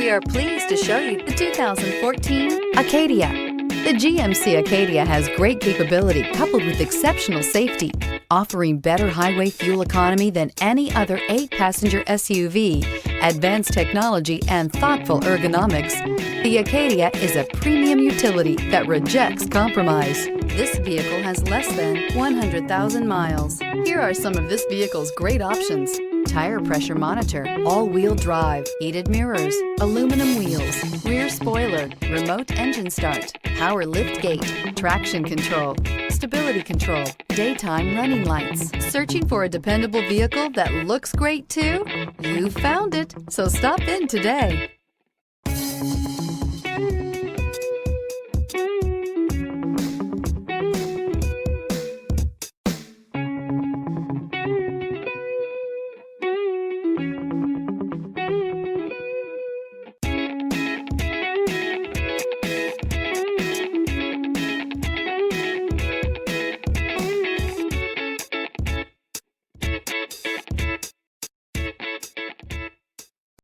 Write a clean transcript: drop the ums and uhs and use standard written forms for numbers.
We are pleased to show you the 2014 Acadia. The GMC Acadia has great capability coupled with exceptional safety, offering better highway fuel economy than any other 8-passenger SUV, advanced technology, and thoughtful ergonomics. The Acadia is a premium utility that rejects compromise. This vehicle has less than 100,000 miles. Here are some of this vehicle's great options: tire pressure monitor, all-wheel drive, heated mirrors, aluminum wheels, rear spoiler, remote engine start, power lift gate, traction control, stability control, daytime running lights. Searching for a dependable vehicle that looks great too? You found it, so stop in today.